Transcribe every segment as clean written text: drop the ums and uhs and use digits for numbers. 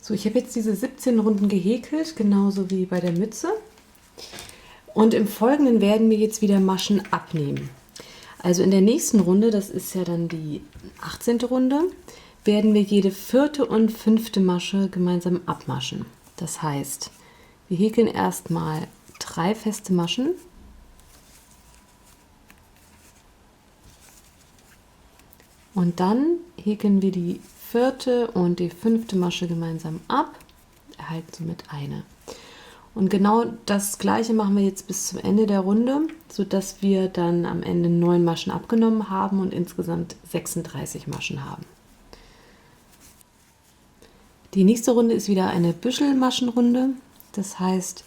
So, ich habe jetzt diese 17 Runden gehäkelt, genauso wie bei der Mütze. Und im Folgenden werden wir jetzt wieder Maschen abnehmen. Also in der nächsten Runde, das ist ja dann die 18. Runde, werden wir jede 4. und 5. Masche gemeinsam abmaschen. Das heißt, wir häkeln erstmal 3 feste Maschen. Und dann häkeln wir die 4. und die 5. Masche gemeinsam ab, erhalten somit eine. Und genau das gleiche machen wir jetzt bis zum Ende der Runde, sodass wir dann am Ende 9 Maschen abgenommen haben und insgesamt 36 Maschen haben. Die nächste Runde ist wieder eine Büschelmaschenrunde. Das heißt,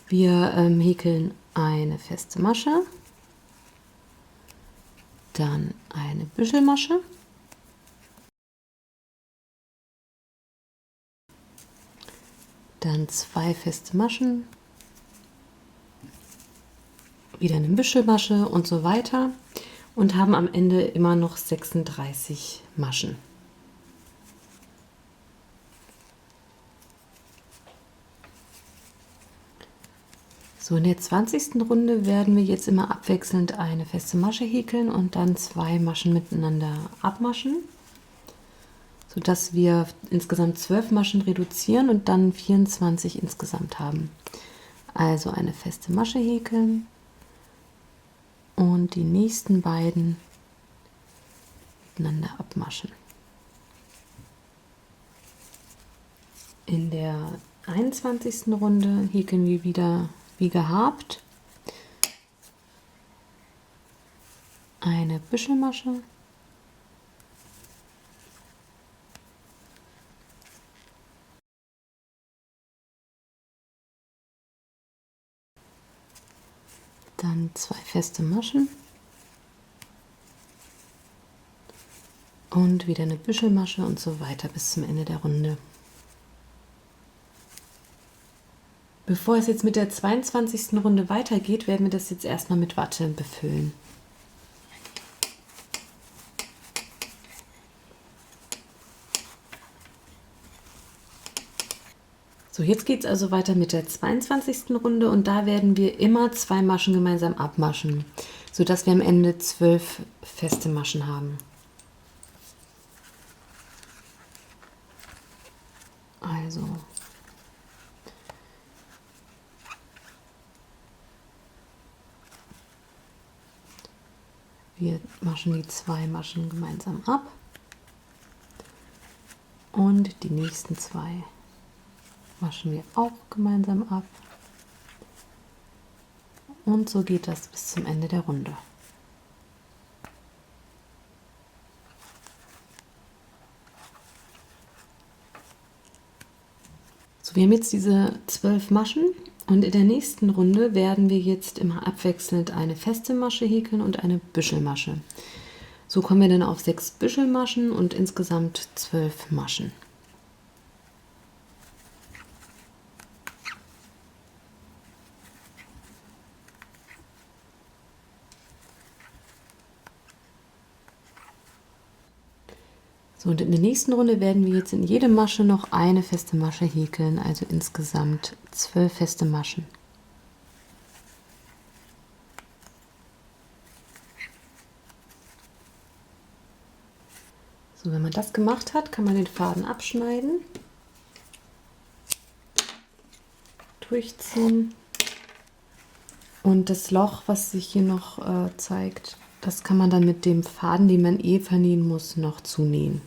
wir häkeln eine feste Masche, dann eine Büschelmasche, dann 2 feste Maschen, wieder eine Büschelmasche und so weiter und haben am Ende immer noch 36 Maschen. So, in der 20. Runde werden wir jetzt immer abwechselnd eine feste Masche häkeln und dann 2 Maschen miteinander abmaschen, sodass wir insgesamt 12 Maschen reduzieren und dann 24 insgesamt haben. Also eine feste Masche häkeln und die nächsten beiden miteinander abmaschen. In der 21. Runde häkeln wir wieder wie gehabt eine Büschelmasche, dann 2 feste Maschen und wieder eine Büschelmasche und so weiter bis zum Ende der Runde. Bevor es jetzt mit der 22. Runde weitergeht, werden wir das jetzt erstmal mit Watte befüllen. So, jetzt geht es also weiter mit der 22. Runde und da werden wir immer 2 Maschen gemeinsam abmaschen, sodass wir am Ende 12 feste Maschen haben. Also wir maschen die 2 Maschen gemeinsam ab und die nächsten 2 maschen wir auch gemeinsam ab. Und so geht das bis zum Ende der Runde. So, wir haben jetzt diese 12 Maschen und in der nächsten Runde werden wir jetzt immer abwechselnd eine feste Masche häkeln und eine Büschelmasche. So kommen wir dann auf 6 Büschelmaschen und insgesamt 12 Maschen. So, und in der nächsten Runde werden wir jetzt in jede Masche noch eine feste Masche häkeln, also insgesamt 12 feste Maschen. So, wenn man das gemacht hat, kann man den Faden abschneiden, durchziehen und das Loch, was sich hier noch zeigt, das kann man dann mit dem Faden, den man vernähen muss, noch zunähen.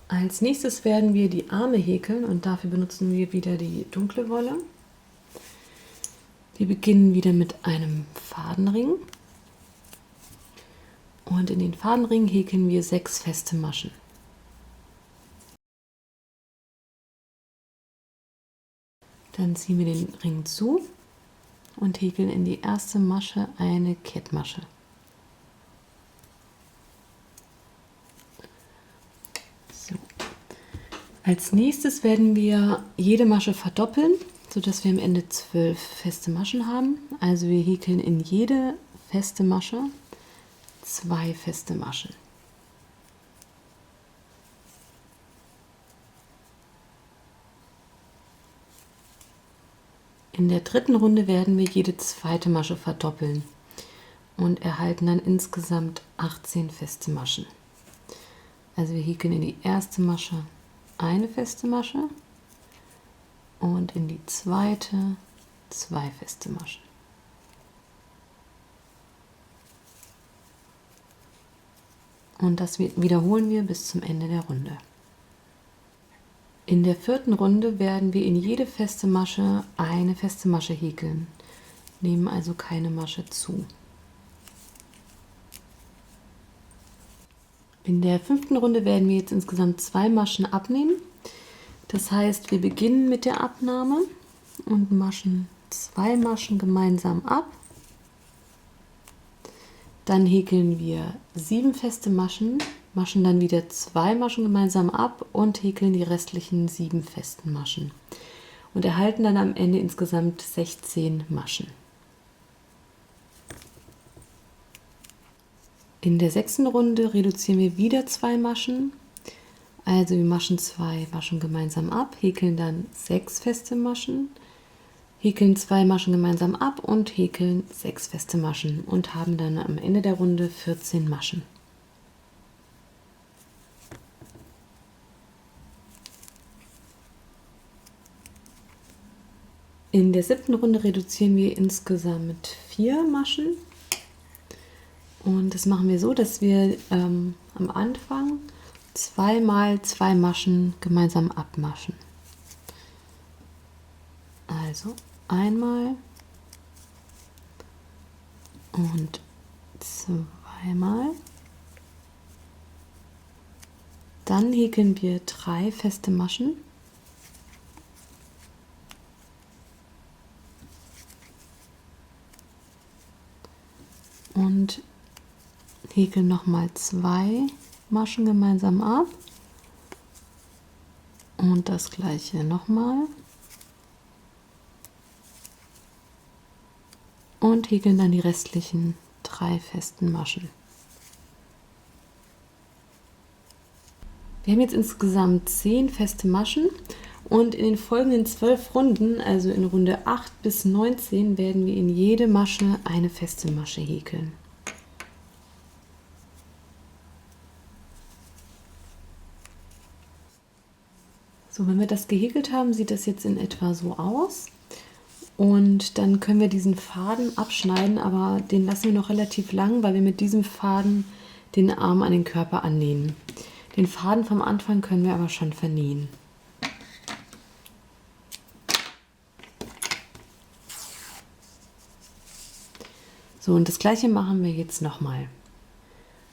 Als nächstes werden wir die Arme häkeln und dafür benutzen wir wieder die dunkle Wolle. Wir beginnen wieder mit einem Fadenring und in den Fadenring häkeln wir 6 feste Maschen. Dann ziehen wir den Ring zu und häkeln in die erste Masche eine Kettmasche. Als nächstes werden wir jede Masche verdoppeln, sodass wir am Ende 12 feste Maschen haben. Also wir häkeln in jede feste Masche 2 feste Maschen. In der dritten Runde werden wir jede zweite Masche verdoppeln und erhalten dann insgesamt 18 feste Maschen. Also wir häkeln in die erste Masche eine feste Masche und in die zweite 2 feste Maschen. Und das wiederholen wir bis zum Ende der Runde. In der vierten Runde werden wir in jede feste Masche eine feste Masche häkeln, nehmen also keine Masche zu. In der fünften Runde werden wir jetzt insgesamt 2 Maschen abnehmen. Das heißt, wir beginnen mit der Abnahme und maschen 2 Maschen gemeinsam ab. Dann häkeln wir 7 feste Maschen, maschen dann wieder 2 Maschen gemeinsam ab und häkeln die restlichen 7 festen Maschen und erhalten dann am Ende insgesamt 16 Maschen. In der sechsten Runde reduzieren wir wieder 2 Maschen, also wir maschen 2 Maschen gemeinsam ab, häkeln dann 6 feste Maschen, häkeln 2 Maschen gemeinsam ab und häkeln 6 feste Maschen und haben dann am Ende der Runde 14 Maschen. In der siebten Runde reduzieren wir insgesamt 4 Maschen und das machen wir so, dass wir am Anfang 2 mal 2 Maschen gemeinsam abmaschen. Also einmal und zweimal. Dann häkeln wir 3 feste Maschen. Und häkeln nochmal 2 Maschen gemeinsam ab. Und das gleiche nochmal. Und häkeln dann die restlichen 3 festen Maschen. Wir haben jetzt insgesamt 10 feste Maschen und in den folgenden 12 Runden, also in Runde 8 bis 19, werden wir in jede Masche eine feste Masche häkeln. So, wenn wir das gehäkelt haben, sieht das jetzt in etwa so aus. Und dann können wir diesen Faden abschneiden, aber den lassen wir noch relativ lang, weil wir mit diesem Faden den Arm an den Körper annähen. Den Faden vom Anfang können wir aber schon vernähen. So, und das gleiche machen wir jetzt nochmal.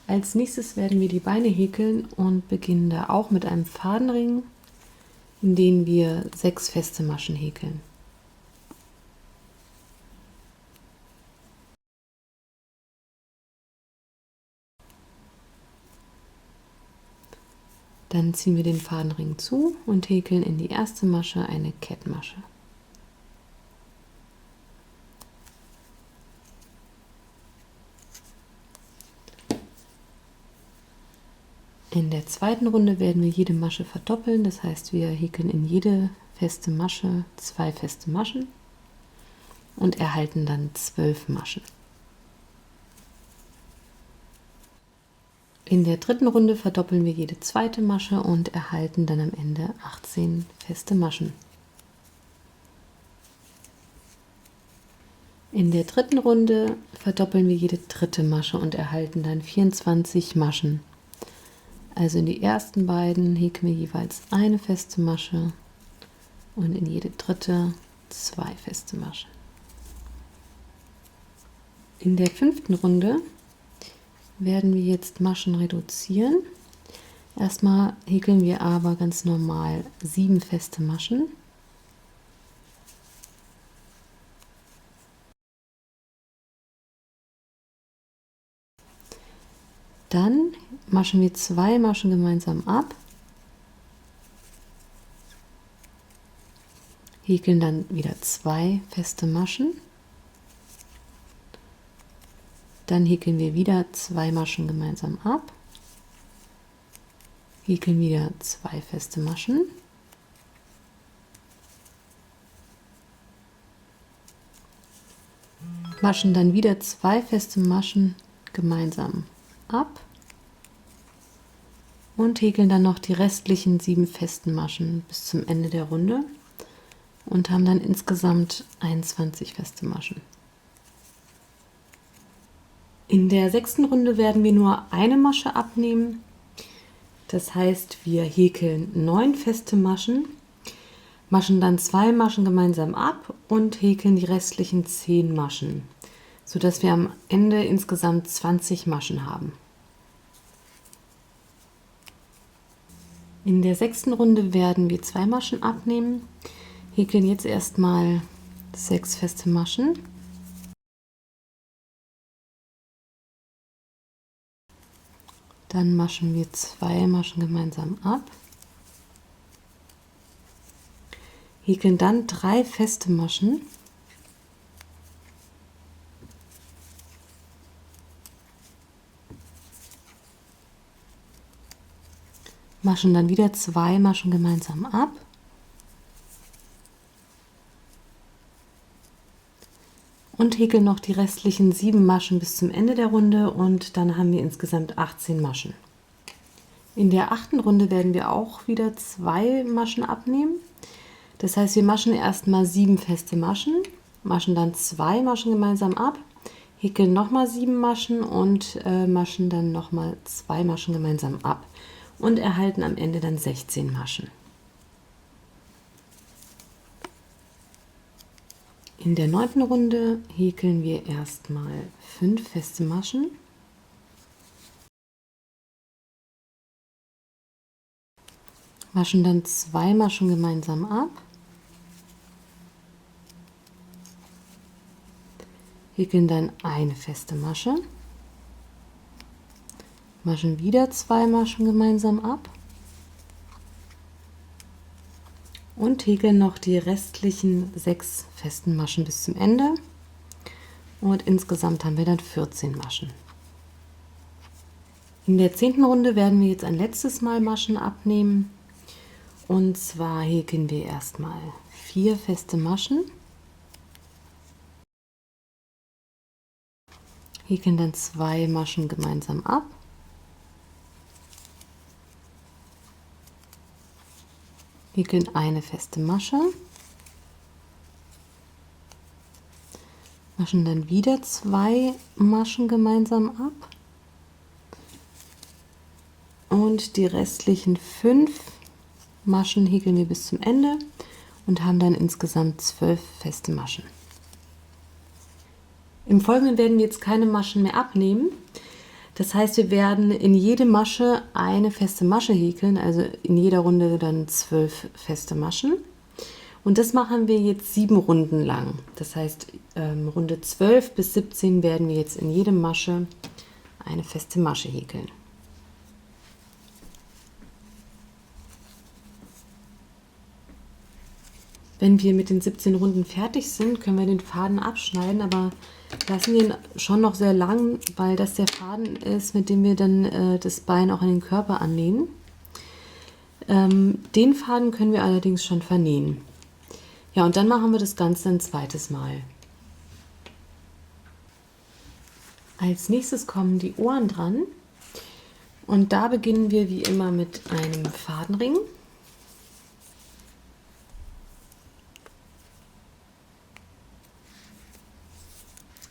Als nächstes werden wir die Beine häkeln und beginnen da auch mit einem Fadenring, in den wir 6 feste Maschen häkeln. Dann ziehen wir den Fadenring zu und häkeln in die erste Masche eine Kettmasche. In der zweiten Runde werden wir jede Masche verdoppeln, das heißt, wir häkeln in jede feste Masche 2 feste Maschen und erhalten dann 12 Maschen. In der dritten Runde verdoppeln wir jede zweite Masche und erhalten dann am Ende 18 feste Maschen. In der dritten Runde verdoppeln wir jede dritte Masche und erhalten dann 24 Maschen. Also in die ersten beiden häkeln wir jeweils eine feste Masche und in jede dritte 2 feste Maschen. In der fünften Runde werden wir jetzt Maschen reduzieren. Erstmal häkeln wir aber ganz normal 7 feste Maschen. Dann maschen wir 2 Maschen gemeinsam ab, häkeln dann wieder 2 feste Maschen. Dann häkeln wir wieder 2 Maschen gemeinsam ab, häkeln wieder 2 feste Maschen. maschen dann wieder 2 feste Maschen gemeinsam ab und häkeln dann noch die restlichen 7 festen Maschen bis zum Ende der Runde und haben dann insgesamt 21 feste Maschen. In der 6. Runde werden wir nur eine Masche abnehmen. Das heißt, wir häkeln 9 feste Maschen, maschen dann 2 Maschen gemeinsam ab und häkeln die restlichen 10 Maschen, sodass wir am Ende insgesamt 20 Maschen haben. In der 6. Runde werden wir 2 Maschen abnehmen, häkeln jetzt erstmal 6 feste Maschen. Dann maschen wir 2 Maschen gemeinsam ab, häkeln dann 3 feste Maschen, maschen dann wieder 2 Maschen gemeinsam ab und häkeln noch die restlichen 7 Maschen bis zum Ende der Runde und dann haben wir insgesamt 18 Maschen. In der 8. Runde werden wir auch wieder 2 Maschen abnehmen. Das heißt, wir maschen erstmal 7 feste Maschen, maschen dann 2 Maschen gemeinsam ab, häkeln nochmal 7 Maschen und maschen dann nochmal 2 Maschen gemeinsam ab und erhalten am Ende dann 16 Maschen. In der 9. Runde häkeln wir erstmal 5 feste Maschen, maschen dann 2 Maschen gemeinsam ab, häkeln dann eine feste Masche, maschen wieder 2 Maschen gemeinsam ab und häkeln noch die restlichen 6 festen Maschen bis zum Ende und insgesamt haben wir dann 14 Maschen. In der 10. Runde werden wir jetzt ein letztes Mal Maschen abnehmen und zwar häkeln wir erstmal 4 feste Maschen, häkeln dann 2 Maschen gemeinsam ab, häkeln eine feste Masche, maschen dann wieder 2 Maschen gemeinsam ab und die restlichen 5 Maschen häkeln wir bis zum Ende und haben dann insgesamt 12 feste Maschen. Im Folgenden werden wir jetzt keine Maschen mehr abnehmen. Das heißt, wir werden in jede Masche eine feste Masche häkeln, also in jeder Runde dann 12 feste Maschen. Und das machen wir jetzt 7 Runden lang. Das heißt, Runde 12 bis 17 werden wir jetzt in jede Masche eine feste Masche häkeln. Wenn wir mit den 17 Runden fertig sind, können wir den Faden abschneiden, aber lassen wir ihn schon noch sehr lang, weil das der Faden ist, mit dem wir dann das Bein auch an den Körper annähen. Den Faden können wir allerdings schon vernähen. Ja, und dann machen wir das Ganze ein zweites Mal. Als nächstes kommen die Ohren dran und da beginnen wir wie immer mit einem Fadenring.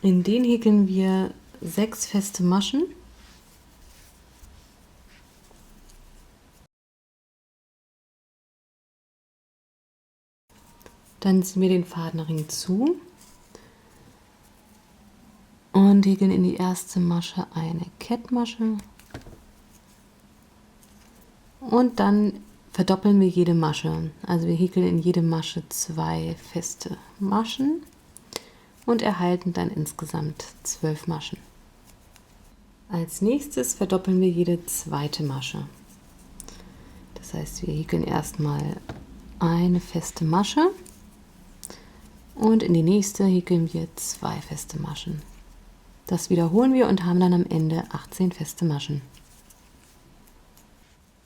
In den häkeln wir 6 feste Maschen. Dann ziehen wir den Fadenring zu und häkeln in die erste Masche eine Kettmasche. Und dann verdoppeln wir jede Masche. Also wir häkeln in jede Masche 2 feste Maschen und erhalten dann insgesamt 12 Maschen. Als nächstes verdoppeln wir jede zweite Masche. Das heißt, wir häkeln erstmal eine feste Masche und in die nächste häkeln wir 2 feste Maschen. Das wiederholen wir und haben dann am Ende 18 feste Maschen.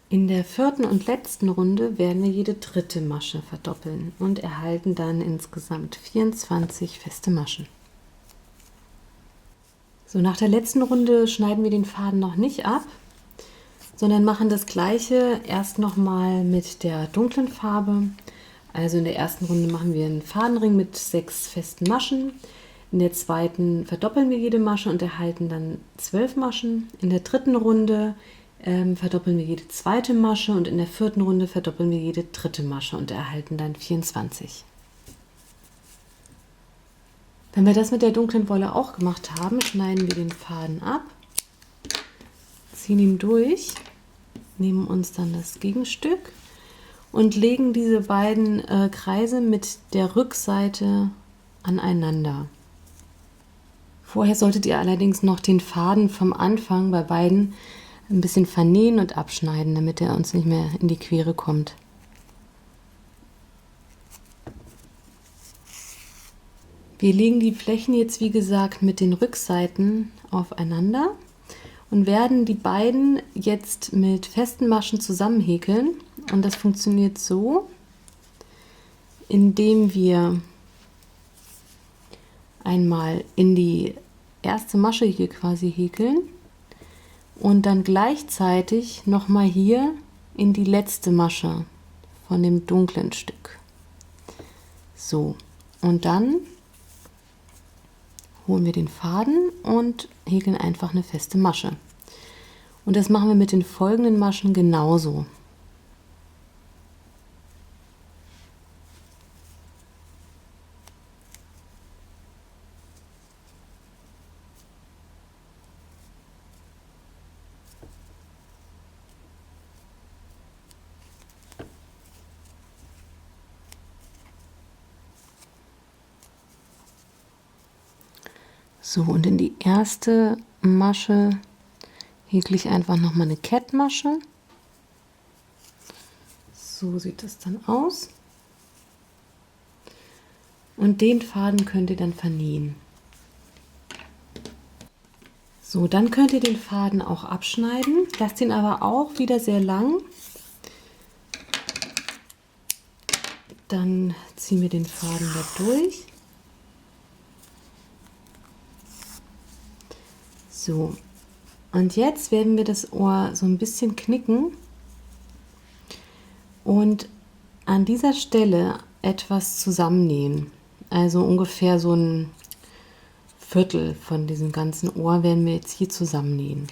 In der 4. und letzten Runde werden wir jede dritte Masche verdoppeln und erhalten dann insgesamt 24 feste Maschen. So, nach der letzten Runde schneiden wir den Faden noch nicht ab, sondern machen das gleiche erst nochmal mit der dunklen Farbe. Also in der ersten Runde machen wir einen Fadenring mit 6 festen Maschen. In der zweiten verdoppeln wir jede Masche und erhalten dann 12 Maschen. In der dritten Runde verdoppeln wir jede zweite Masche und in der vierten Runde verdoppeln wir jede dritte Masche und erhalten dann 24. Wenn wir das mit der dunklen Wolle auch gemacht haben, schneiden wir den Faden ab, ziehen ihn durch, nehmen uns dann das Gegenstück und legen diese beiden Kreise mit der Rückseite aneinander. Vorher solltet ihr allerdings noch den Faden vom Anfang bei beiden ein bisschen vernähen und abschneiden, damit er uns nicht mehr in die Quere kommt. Wir legen die Flächen jetzt, wie gesagt, mit den Rückseiten aufeinander und werden die beiden jetzt mit festen Maschen zusammenhäkeln. Und das funktioniert so, indem wir einmal in die erste Masche hier quasi häkeln und dann gleichzeitig nochmal hier in die letzte Masche von dem dunklen Stück. So, und dann holen wir den Faden und häkeln einfach eine feste Masche. Und das machen wir mit den folgenden Maschen genauso. So, und in die erste Masche häkle ich einfach nochmal eine Kettmasche. So sieht das dann aus. Und den Faden könnt ihr dann vernähen. So, dann könnt ihr den Faden auch abschneiden. Lasst ihn aber auch wieder sehr lang. Dann ziehen wir den Faden da durch. So, und jetzt werden wir das Ohr so ein bisschen knicken und an dieser Stelle etwas zusammennähen. Also ungefähr so ein Viertel von diesem ganzen Ohr werden wir jetzt hier zusammennähen.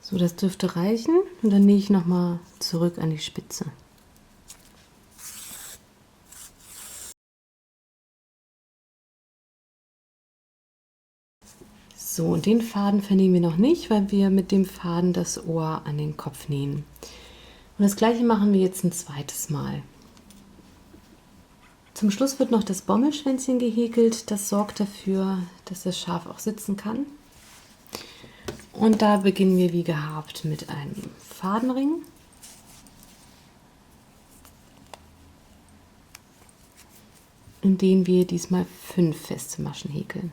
So, das dürfte reichen und dann nähe ich nochmal zurück an die Spitze. So, und den Faden vernähen wir noch nicht, weil wir mit dem Faden das Ohr an den Kopf nähen. Und das gleiche machen wir jetzt ein zweites Mal. Zum Schluss wird noch das Bommelschwänzchen gehäkelt. Das sorgt dafür, dass das Schaf auch sitzen kann. Und da beginnen wir wie gehabt mit einem Fadenring. In den wir diesmal 5 feste Maschen häkeln.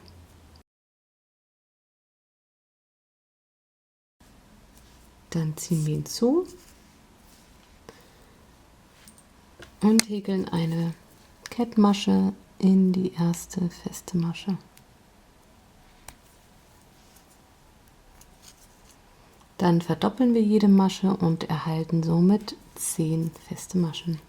Dann ziehen wir ihn zu und häkeln eine Kettmasche in die erste feste Masche. Dann verdoppeln wir jede Masche und erhalten somit 10 feste Maschen.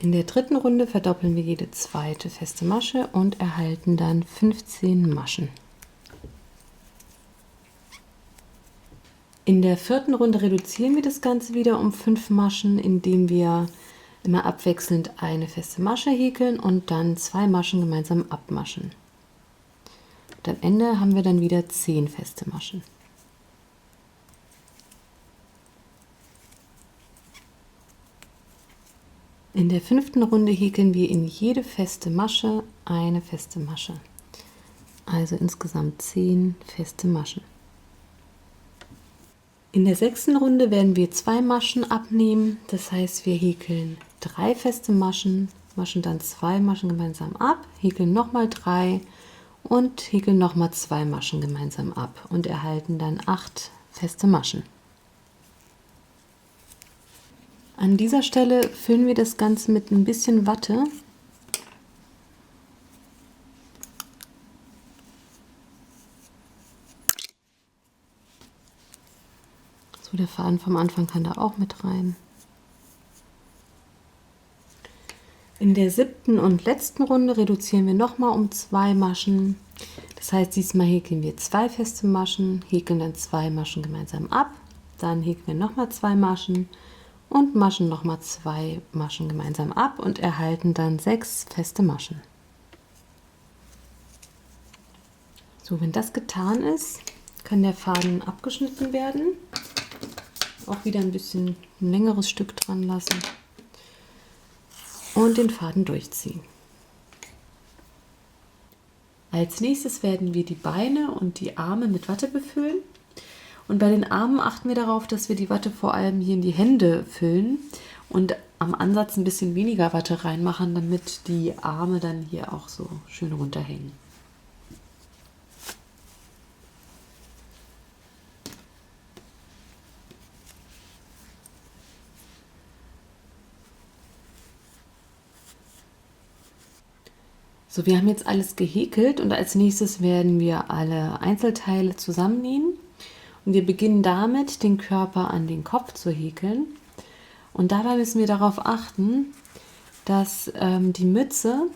In der dritten Runde verdoppeln wir jede zweite feste Masche und erhalten dann 15 Maschen. In der vierten Runde reduzieren wir das Ganze wieder um 5 Maschen, indem wir immer abwechselnd eine feste Masche häkeln und dann 2 Maschen gemeinsam abmaschen. Und am Ende haben wir dann wieder 10 feste Maschen. In der 5. Runde häkeln wir in jede feste Masche eine feste Masche. Also insgesamt 10 feste Maschen. In der 6. Runde werden wir 2 Maschen abnehmen. Das heißt, wir häkeln 3 feste Maschen, maschen dann 2 Maschen gemeinsam ab, häkeln nochmal 3 und häkeln nochmal 2 Maschen gemeinsam ab und erhalten dann 8 feste Maschen. An dieser Stelle füllen wir das Ganze mit ein bisschen Watte. So, der Faden vom Anfang kann da auch mit rein. In der 7. und letzten Runde reduzieren wir nochmal um 2 Maschen. Das heißt, diesmal häkeln wir 2 feste Maschen, häkeln dann 2 Maschen gemeinsam ab, dann häkeln wir nochmal 2 Maschen und maschen nochmal 2 Maschen gemeinsam ab und erhalten dann 6 feste Maschen. So, wenn das getan ist, kann der Faden abgeschnitten werden. Auch wieder ein bisschen ein längeres Stück dran lassen und den Faden durchziehen. Als nächstes werden wir die Beine und die Arme mit Watte befüllen. Und bei den Armen achten wir darauf, dass wir die Watte vor allem hier in die Hände füllen und am Ansatz ein bisschen weniger Watte reinmachen, damit die Arme dann hier auch so schön runterhängen. So, wir haben jetzt alles gehäkelt und als nächstes werden wir alle Einzelteile zusammennähen. Und wir beginnen damit, den Körper an den Kopf zu häkeln. Und dabei müssen wir darauf achten, dass die Mütze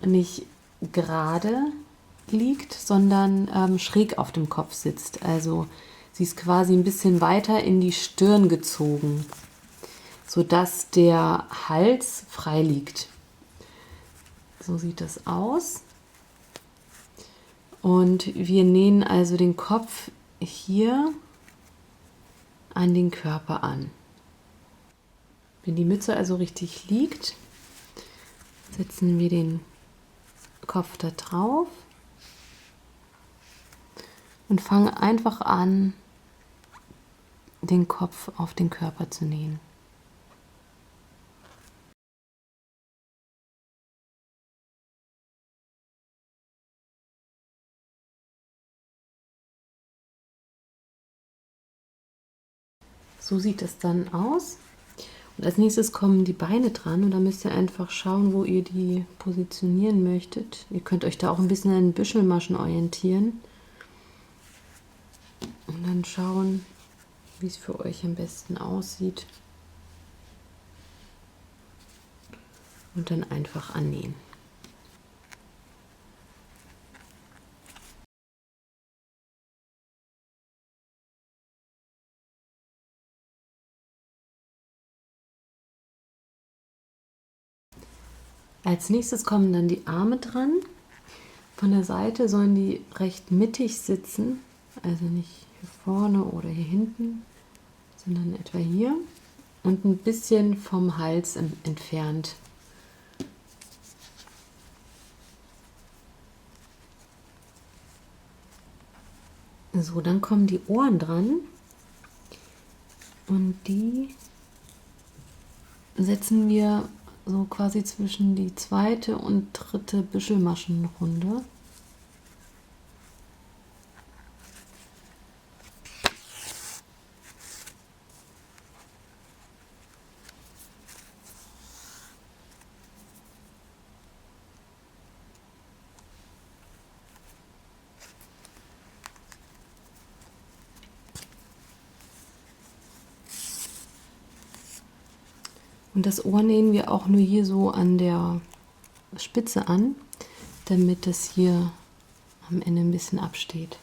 nicht gerade liegt, sondern schräg auf dem Kopf sitzt. Also sie ist quasi ein bisschen weiter in die Stirn gezogen, sodass der Hals frei liegt. So sieht das aus. Und wir nähen also den Kopf hier an den Körper an. Wenn die Mütze also richtig liegt, setzen wir den Kopf da drauf und fangen einfach an, den Kopf auf den Körper zu nähen. So sieht es dann aus. Und als nächstes kommen die Beine dran und da müsst ihr einfach schauen, wo ihr die positionieren möchtet. Ihr könnt euch da auch ein bisschen an den Büschelmaschen orientieren und dann schauen, wie es für euch am besten aussieht. Und dann einfach annähen. Als nächstes kommen dann die Arme dran. Von der Seite sollen die recht mittig sitzen, also nicht hier vorne oder hier hinten, sondern etwa hier und ein bisschen vom Hals entfernt. So, dann kommen die Ohren dran und die setzen wir so quasi zwischen die 2. und 3. Büschelmaschenrunde. Und das Ohr nähen wir auch nur hier so an der Spitze an, damit das hier am Ende ein bisschen absteht.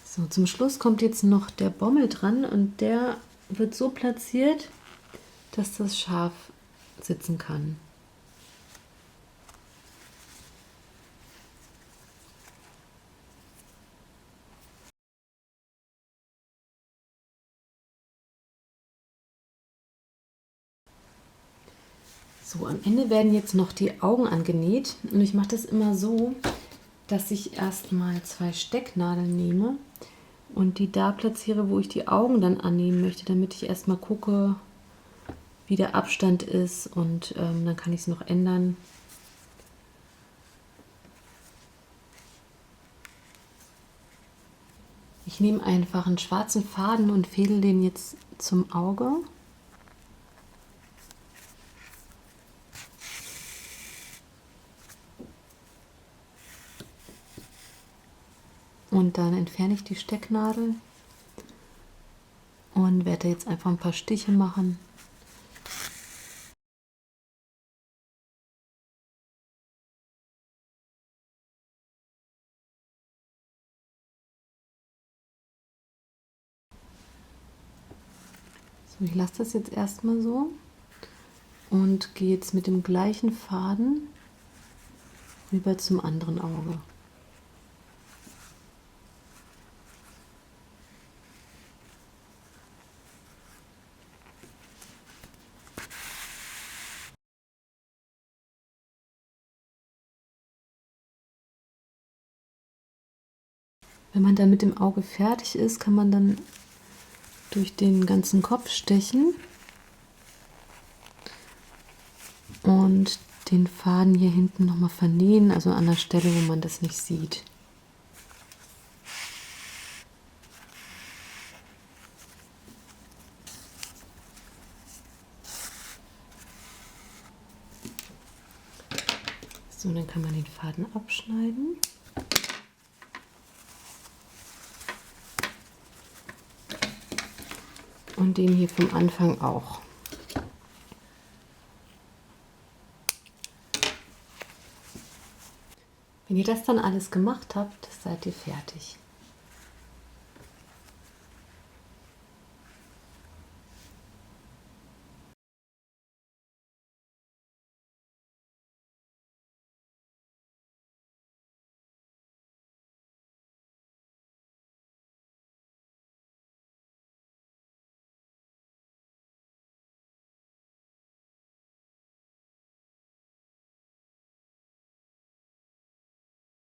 So, zum Schluss kommt jetzt noch der Bommel dran und der wird so platziert, dass das scharf sitzen kann. So, am Ende werden jetzt noch die Augen angenäht und ich mache das immer so, dass ich erstmal 2 Stecknadeln nehme und die da platziere, wo ich die Augen dann annähen möchte, damit ich erstmal gucke, wie der Abstand ist und dann kann ich es noch ändern. Ich nehme einfach einen schwarzen Faden und fädel den jetzt zum Auge. Und dann entferne ich die Stecknadel und werde jetzt einfach ein paar Stiche machen. So, ich lasse das jetzt erstmal so und gehe jetzt mit dem gleichen Faden rüber zum anderen Auge. Wenn man dann mit dem Auge fertig ist, kann man dann durch den ganzen Kopf stechen und den Faden hier hinten nochmal vernähen, also an der Stelle, wo man das nicht sieht. So, dann kann man den Faden abschneiden. Und den hier vom Anfang auch. Wenn ihr das dann alles gemacht habt, seid ihr fertig.